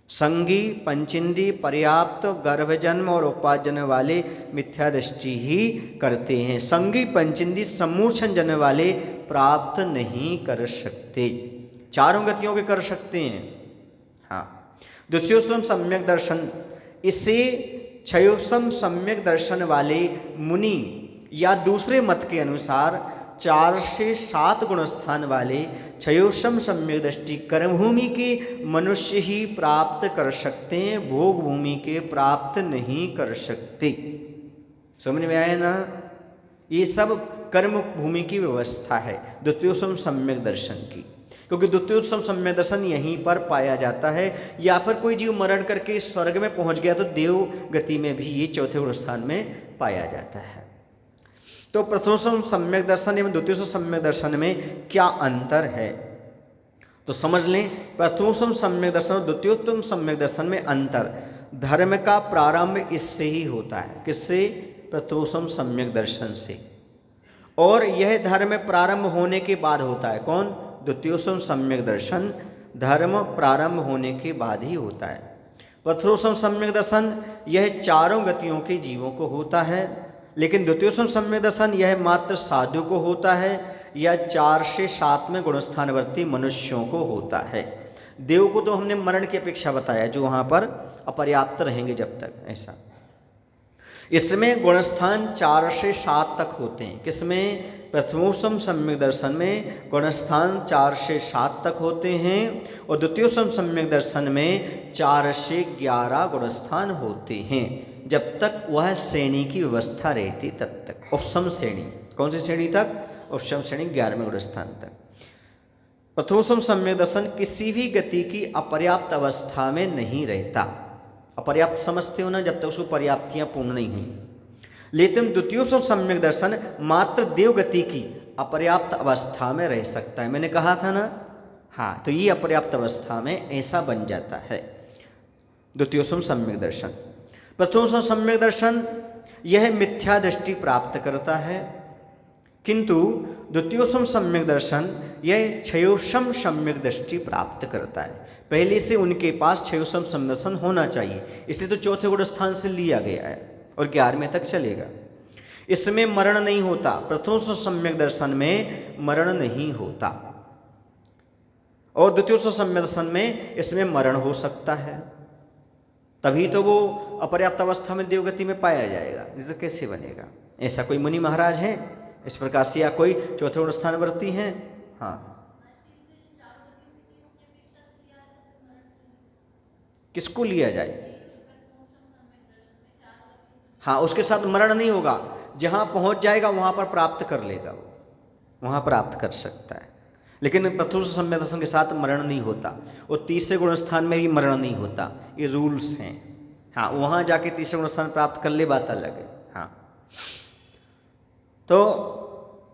संगी पंचेंद्री पर्याप्त गर्भजन्म और उपार्जन वाले मिथ्या दृष्टि ही करते हैं। संगी पंचेंद्री सम्मोचन जन्म वाले प्राप्त नहीं कर सकते, चारों गतियों के कर सकते हैं। हाँ, द्वितीयोपम सम्यक दर्शन, इससे क्षयोपम सम्यक दर्शन वाले मुनि या दूसरे मत के अनुसार 4 से 7 गुणस्थान वाले क्षयोपम सम्यक दृष्टि कर्मभूमि के मनुष्य ही प्राप्त कर सकते हैं, भोग भूमि के प्राप्त नहीं कर सकते। समझ में आया ना? ये सब कर्म भूमि की व्यवस्था है द्वितीयोपम सम्यक दर्शन की, क्योंकि द्वितीयोपम सम्यक दर्शन यहीं पर पाया जाता है। या फिर कोई जीव मरण करके स्वर्ग में पहुंच गया तो देव गति में भी ये चौथे गुण स्थान में पाया जाता है। तो प्रथमोपम सम्यक दर्शन एवं द्वितीयोपम सम्यक दर्शन में क्या अंतर है? तो समझ लें, प्रथमोपम सम्यक दर्शन और द्वितीयोपम सम्यक दर्शन में अंतर, धर्म का प्रारंभ इससे ही होता है। किससे? प्रथमोपम सम्यक दर्शन से। और यह धर्म प्रारंभ होने के बाद होता है। कौन? द्वितीयोपम सम्यक दर्शन धर्म प्रारंभ होने के बाद ही होता है। प्रथमोपम सम्यक दर्शन यह चारों गतियों के जीवों को होता है, लेकिन द्वितीयोपम सम्यक दर्शन यह मात्र साधु को होता है या 4 से 7 में गुणस्थानवर्ती मनुष्यों को होता है। देव को तो हमने मरण की अपेक्षा बताया, जो वहाँ पर अपर्याप्त रहेंगे जब तक, ऐसा। इसमें गुणस्थान 4 से 7 तक होते हैं। किसमें? प्रथमोपम सम्यक दर्शन में गुणस्थान 4 से 7 तक होते हैं, और द्वितीयोपम सम्यक दर्शन में 4 से 11 गुणस्थान होते हैं, जब तक वह श्रेणी की व्यवस्था रहती तब तक। उपसम श्रेणी, कौन सी श्रेणी तक? उपसम श्रेणी 11वें गुणस्थान तक। प्रथमोपम सम्यक दर्शन किसी भी गति की अपर्याप्त अवस्था में नहीं रहता। अपर्याप्त समझते हो ना, जब तक उसको पर्याप्तियाँ पूर्ण नहीं हुई। लेकिन द्वितीयोपम सम्यक दर्शन मात्र देव गति की अपर्याप्त अवस्था में रह सकता है। मैंने कहा था ना, हाँ, तो ये अपर्याप्त अवस्था में ऐसा बन जाता है द्वितीयोपम सम्यक दर्शन। प्रथमोपम सम्यक दर्शन यह मिथ्या दृष्टि प्राप्त करता है, किंतु द्वितीयोपम सम्यक दर्शन यह क्षयोपम सम्यक दृष्टि प्राप्त करता है। पहले से उनके पास क्षयोपम सम्यक दर्शन होना चाहिए, इसलिए तो चौथे गुण स्थान से लिया गया है और 11वें तक चलेगा। इसमें मरण नहीं होता, प्रथमोपम सम्यक दर्शन में मरण नहीं होता, और द्वितीयोपम सम्यक दर्शन में इसमें मरण हो सकता है। तभी तो वो अपर्याप्त अवस्था में देवगति में पाया जाएगा, नहीं तो कैसे बनेगा? ऐसा कोई मुनि महाराज है इस प्रकार से, या कोई चौथे गुण स्थानवर्ती हैं? हाँ, किसको लिया जाए? हाँ, उसके साथ मरण नहीं होगा, जहाँ पहुँच जाएगा वहाँ पर प्राप्त कर लेगा, वो वहाँ प्राप्त कर सकता है। लेकिन प्रथमोपम सम्यक दर्शन के साथ मरण नहीं होता, और तीसरे गुण स्थान में भी मरण नहीं होता, ये रूल्स हैं। हाँ, वहाँ जाके तीसरे गुण स्थान प्राप्त कर ले, बात अलग है। हाँ, तो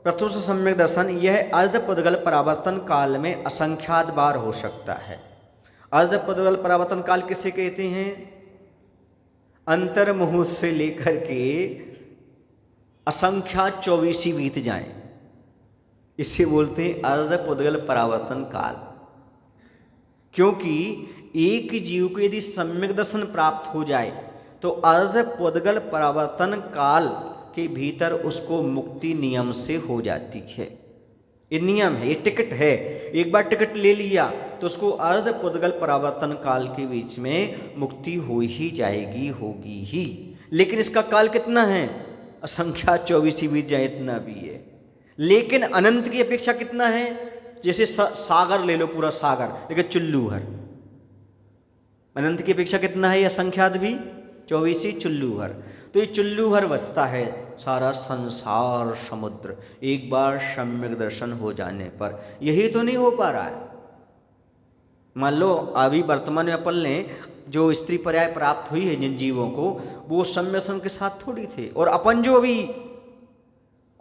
प्रथमोपम सम्यक दर्शन यह अर्धपदगल परावर्तन काल में असंख्यात बार हो सकता है। अर्धपदगल परावर्तन काल किसे कहते हैं? अंतर मुहूर्त से लेकर के असंख्यात 24 बीत जाएं, इसे बोलते हैं अर्धपदगल परावर्तन काल। क्योंकि एक जीव को यदि सम्यक दर्शन प्राप्त हो जाए तो अर्ध पुद्गल परावर्तन काल के भीतर उसको मुक्ति नियम से हो जाती है। ये नियम है, ये टिकट है। एक बार टिकट ले लिया तो उसको अर्ध पुद्गल परावर्तन काल के बीच में मुक्ति हो ही जाएगी, होगी ही। लेकिन इसका काल कितना है? असंख्या 24 बीत जाए इतना भी है। लेकिन अनंत की अपेक्षा कितना है? जैसे सागर ले लो, पूरा सागर, लेकिन चुल्लू भर। अनंत की अपेक्षा कितना है? असंख्यात भी 24 चुल्लू भर। तो ये चुल्लू भर बचता है सारा संसार समुद्र एक बार सम्यक दर्शन हो जाने पर। यही तो नहीं हो पा रहा है। मान लो अभी वर्तमान में अपन ने जो स्त्री पर्याय प्राप्त हुई है जिन जीवों को, वो सम्यक दर्शन के साथ थोड़ी थे। और अपन जो अभी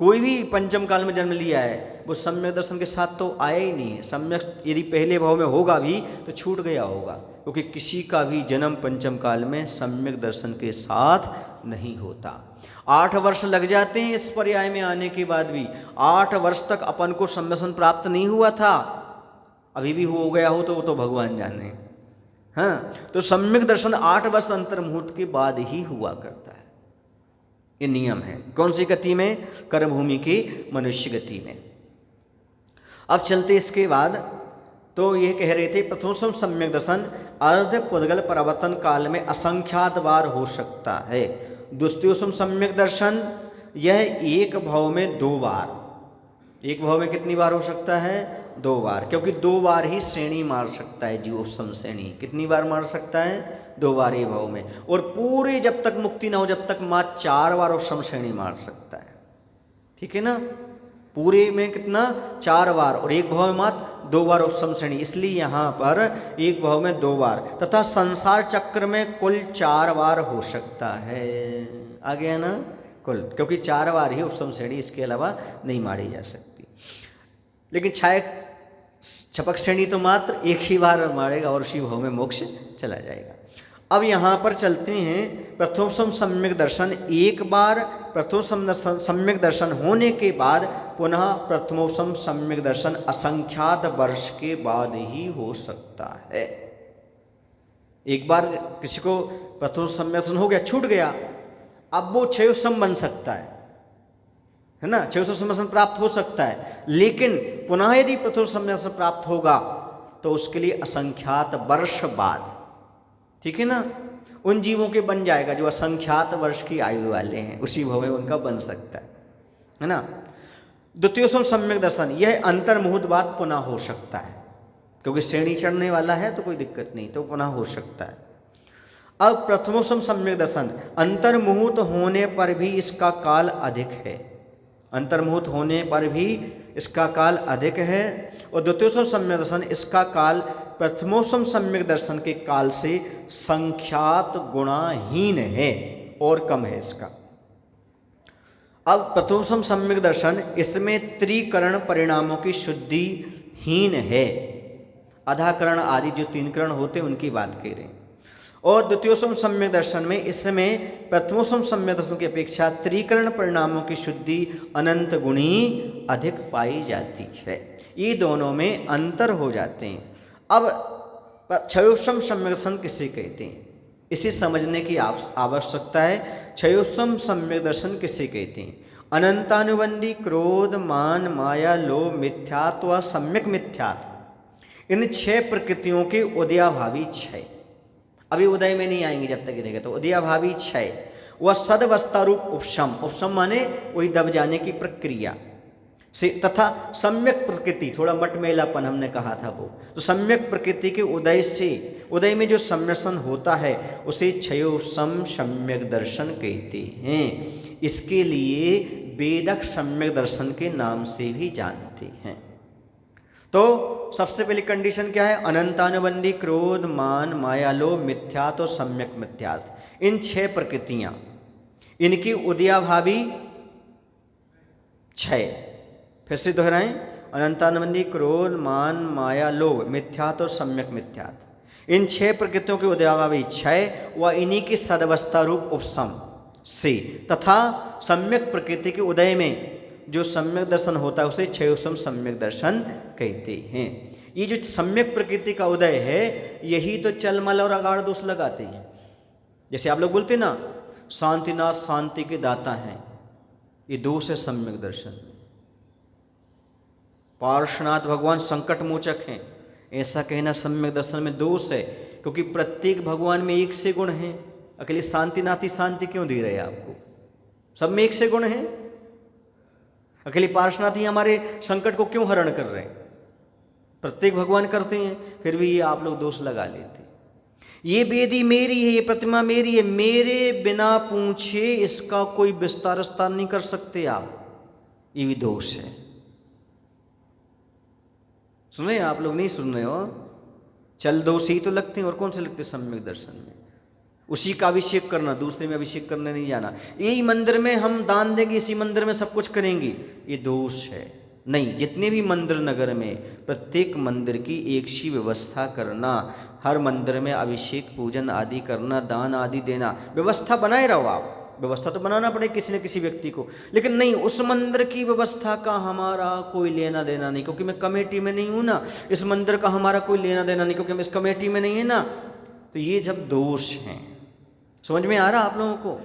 कोई भी पंचम काल में जन्म लिया है वो सम्यक दर्शन के साथ तो आया ही नहीं है। सम्यक यदि पहले भाव में होगा भी तो छूट गया होगा, क्योंकि किसी का भी जन्म पंचम काल में सम्यक दर्शन के साथ नहीं होता। 8 वर्ष लग जाते हैं इस पर्याय में आने के बाद भी। 8 वर्ष तक अपन को सम्यक दर्शन प्राप्त नहीं हुआ था। अभी भी हो गया हो तो वो तो भगवान जाने। हाँ, तो सम्यक दर्शन 8 वर्ष अंतर मुहूर्त के बाद ही हुआ करता है। ये नियम है। कौन सी गति में? कर्मभूमि की मनुष्य गति में। अब चलते इसके बाद, तो ये कह रहे थे प्रथमोत्तम सम्यक दर्शन अर्ध पुद्गल परावर्तन काल में असंख्यात बार हो सकता है। द्वितीयोत्तम सम्यक दर्शन यह एक भाव में 2 बार। एक भाव में कितनी बार हो सकता है? 2 बार, क्योंकि 2 बार ही श्रेणी मार सकता है जीवोत्तम श्रेणी। कितनी बार मार सकता है? 2 बार ही भाव में। और पूरे जब तक मुक्ति ना हो जब तक मात्र 4 बार उत्तम श्रेणी मार सकता है। ठीक है ना? पूरे में कितना? 4 बार, और एक भाव में मात्र 2 बार उत्तम श्रेणी। इसलिए यहाँ पर एक भाव में 2 बार, तथा संसार चक्र में कुल 4 बार हो सकता है। आ गया ना? कुल, क्योंकि 4 बार ही उत्तम श्रेणी, इसके अलावा नहीं मारी जा सकती। लेकिन छाया छपक श्रेणी तो मात्र एक ही बार मारेगा और उसी भाव में मोक्ष चला जाएगा। अब यहाँ पर चलते हैं प्रथमोत्तम सम्यक दर्शन। एक बार प्रथमोत्तम सम्यक दर्शन होने के बाद पुनः प्रथमोत्तम सम्यक दर्शन असंख्यात वर्ष के बाद ही हो सकता है। एक बार किसी को प्रथमोत्तम सम्यक दर्शन हो गया, छूट गया, अब वो 6 उत्तम बन सकता है ना? 6 उत्तम दर्शन प्राप्त हो सकता है। लेकिन पुनः यदि प्रथम सम्यक दर्शन प्राप्त होगा तो उसके लिए असंख्यात वर्ष बाद, ठीक है ना, उन जीवों के बन जाएगा जो असंख्यात वर्ष की आयु वाले हैं, उसी भाव में उनका बन सकता है ना। द्वितीयोत्तम सम्यक दर्शन यह अंतर मुहूर्त बाद पुनः हो सकता है, क्योंकि श्रेणी चढ़ने वाला है तो कोई दिक्कत नहीं, तो पुनः हो सकता है। अब प्रथमोत्तम सम्यक दर्शन अंतर मुहूर्त होने पर भी इसका काल अधिक है। अंतर मुहूर्त होने पर भी इसका काल अधिक है। और द्वितीयोत्तम सम्यक दर्शन इसका काल प्रथमोत्तम सम्यक दर्शन के काल से संख्यात गुणाहीन है और कम है इसका। अब प्रथमोत्तम सम्यक दर्शन इसमें त्रिकरण परिणामों की शुद्धि हीन है। अधाकरण आदि जो 3 करण होते हैं उनकी बात कह रहे हैं। और द्वितीयोत्तम सम्यक दर्शन में इसमें प्रथमोत्तम सम्यक दर्शन की अपेक्षा त्रिकरण परिणामों की शुद्धि अनंत गुणी अधिक पाई जाती है। ये दोनों में अंतर हो जाते हैं। अब क्षयोत्तम सम्यक दर्शन किसे कहते हैं, इसे समझने की आवश्यकता है। क्षयोत्तम सम्यक दर्शन किसे कहते हैं? अनंतानुबंधी क्रोध, मान, माया, लोभ, मिथ्यात्व व सम्यक मिथ्यात्व, इन 6 प्रकृतियों के उदयाभावी क्षय। अभी उदय में नहीं आएंगे जब तक गिरेगा, तो उदयाभावी क्षय वह सदवस्था रूप उपशम, उपशम माने वही दब जाने की प्रक्रिया से, तथा सम्यक प्रकृति, थोड़ा मटमेलापन हमने कहा था वो, तो सम्यक प्रकृति के उदय से, उदय में जो सम्यसन होता है उसे क्षयोत्तम सम्यक दर्शन कहते हैं। इसके लिए वेदक सम्यक दर्शन के नाम से भी जानते हैं। तो सबसे पहली कंडीशन क्या है? अनंतानुबंधी क्रोध, मान, माया, लोभ, मिथ्यात्व और सम्यक मिथ्यात्व, इन 6 प्रकृतियां, इनकी उदयाभावी क्षय। फिर से दोहराएं, अनंतानुबंधी क्रोध, मान, माया, लोभ, मिथ्यात्व और सम्यक मिथ्यात्व, इन 6 प्रकृतियों के उदयाभावी क्षय व इन्हीं की सदवस्था रूप उपशम से, तथा सम्यक प्रकृति के उदय में जो सम्यक दर्शन होता है उसे क्षयोत्तम सम्यक दर्शन कहते हैं। ये जो सम्यक प्रकृति का उदय है, यही तो चलमल और अगाढ़ दोष लगाते हैं। जैसे आप लोग बोलते ना, शांतिनाथ शांति के दाता हैं, ये दोष है सम्यक दर्शन में। पार्श्वनाथ भगवान संकट मोचक हैं, ऐसा कहना सम्यक दर्शन में दोष है, क्योंकि प्रत्येक भगवान में एक से गुण हैं। अकेले शांतिनाथ ही शांति क्यों दे रहे हैं आपको? सब में एक से गुण हैं। अकेले पार्श्वनाथ ही हमारे संकट को क्यों हरण कर रहे हैं? प्रत्येक भगवान करते हैं, फिर भी ये आप लोग दोष लगा लेते हैं। ये वेदी मेरी है, ये प्रतिमा मेरी है, मेरे बिना पूछे इसका कोई विस्तार नहीं कर सकते आप, ये भी दोष है। सुन रहे हैं आप लोग? नहीं सुन रहे हो? चल दोष ही तो लगते हैं, और कौन से लगते हैं सम्यक दर्शन में? उसी का अभिषेक करना, दूसरे में अभिषेक करने नहीं जाना। यही मंदिर में हम दान देंगे, इसी मंदिर में सब कुछ करेंगे, ये दोष है। नहीं, जितने भी मंदिर नगर में प्रत्येक मंदिर की एक सी व्यवस्था करना, हर मंदिर में अभिषेक पूजन आदि करना, दान आदि देना, व्यवस्था बनाए रहो आप। व्यवस्था तो बनाना पड़ेगा किसी न किसी व्यक्ति को, लेकिन नहीं, उस मंदिर की व्यवस्था का हमारा कोई लेना देना नहीं, क्योंकि मैं कमेटी में नहीं हूँ ना। इस मंदिर का हमारा कोई लेना देना नहीं, क्योंकि मैं इस कमेटी में नहीं है ना। तो ये जब दोष हैं, समझ में आ रहा आप लोगों को?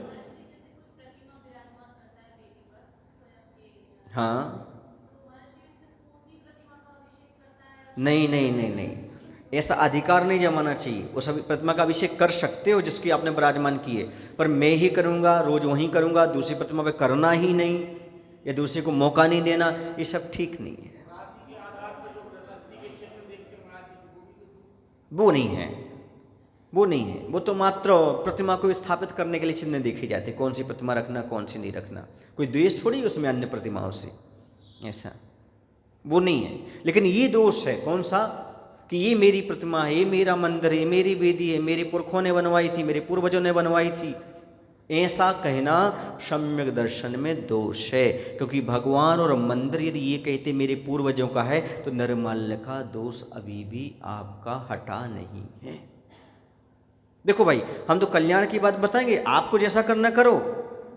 हाँ, नहीं नहीं नहीं नहीं, ऐसा अधिकार नहीं जमाना चाहिए। उस प्रतिमा का अभिषेक कर सकते हो जिसकी आपने विराजमान की है, पर मैं ही करूँगा, रोज वहीं करूँगा, दूसरी प्रतिमा पे करना ही नहीं, या दूसरे को मौका नहीं देना, ये सब ठीक नहीं है। वो नहीं है, वो नहीं है। वो तो मात्र प्रतिमा को स्थापित करने के लिए चिन्ह देखे जाते, कौन सी प्रतिमा रखना, कौन सी नहीं रखना। कोई द्वेष थोड़ी उसमें अन्य प्रतिमाओं से, ऐसा वो नहीं है। लेकिन ये दोष है कौन सा, कि ये मेरी प्रतिमा है, ये मेरा मंदिर है, मेरी वेदी है, मेरे पुरखों ने बनवाई थी, मेरे पूर्वजों ने बनवाई थी, ऐसा कहना सम्यक दर्शन में दोष है। क्योंकि भगवान और मंदिर यदि ये कहते मेरे पूर्वजों का है, तो निर्माल्य का दोष अभी भी आपका हटा नहीं है। देखो भाई, हम तो कल्याण की बात बताएंगे, आपको जैसा करना करो।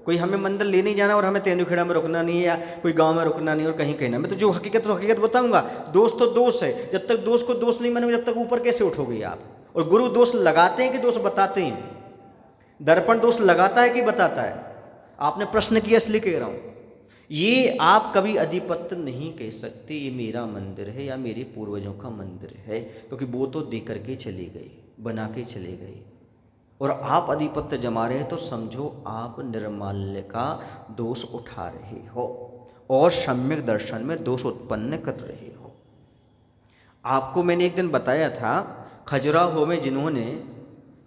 कोई हमें मंदिर ले नहीं जाना और हमें तेंदुखेड़ा में रुकना नहीं है, या कोई गांव में रुकना नहीं और कहीं कहना। मैं तो जो हकीकत तो हकीकत बताऊंगा। दोष तो दोष है, जब तक दोष को दोष नहीं मानोगे, जब तक ऊपर कैसे उठोगे आप? और गुरु दोष लगाते हैं कि दोष बताते हैं? दर्पण दोष लगाता है कि बताता है? आपने प्रश्न किया इसलिए कह रहा हूं। ये आप कभी अधिपत्य नहीं कह सकते ये मेरा मंदिर है या मेरे पूर्वजों का मंदिर है, क्योंकि वो तो दे करके चले गए, बना के चले गए, और आप अधिपत्य जमा रहे तो समझो आप निर्माल्य का दोष उठा रहे हो और सम्यक दर्शन में दोष उत्पन्न कर रहे हो। आपको मैंने एक दिन बताया था, खजुराहो में जिन्होंने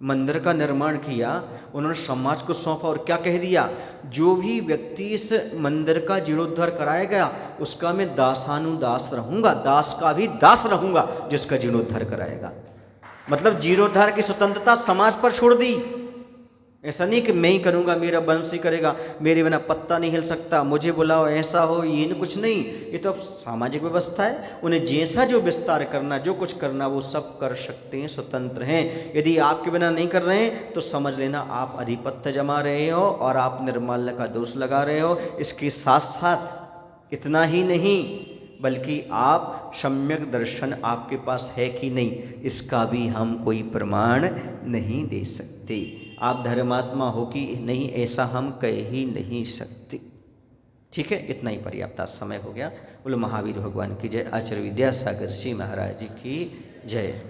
मंदिर का निर्माण किया, उन्होंने समाज को सौंपा और क्या कह दिया, जो भी व्यक्ति इस मंदिर का जीर्णोद्धार कराया गया उसका मैं दासानुदास रहूँगा, दास का भी दास रहूँगा जिसका जीर्णोद्धार कराएगा। मतलब जीर्णोद्धार की स्वतंत्रता समाज पर छोड़ दी। ऐसा नहीं कि मैं ही करूँगा, मेरा वंश ही करेगा, मेरे बिना पत्ता नहीं हिल सकता, मुझे बुलाओ, ऐसा हो, ये नहीं, कुछ नहीं। ये तो अब सामाजिक व्यवस्था है, उन्हें जैसा जो विस्तार करना, जो कुछ करना वो सब कर सकते हैं, स्वतंत्र हैं। यदि आपके बिना नहीं कर रहे हैं तो समझ लेना आप अधिपत्य जमा रहे हो और आप निर्माल्य का दोष लगा रहे हो। इसके साथ साथ इतना ही नहीं, बल्कि आप सम्यक दर्शन आपके पास है कि नहीं, इसका भी हम कोई प्रमाण नहीं दे सकते। आप धर्मात्मा हो कि नहीं, ऐसा हम कह ही नहीं सकते। ठीक है, इतना ही पर्याप्त समय हो गया। बोलो महावीर भगवान की जय, आचार्य विद्यासागर जी महाराज जी की जय।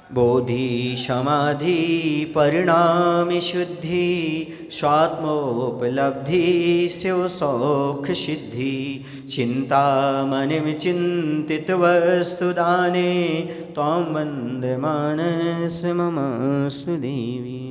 बोधि समाधि परिणाम शुद्धि स्वात्मोपलब्धि शिव सौख सिद्धि चिंता मनिम चिंतित वस्तु दाने त्वां वन्दे मानस ममास्तु देवी।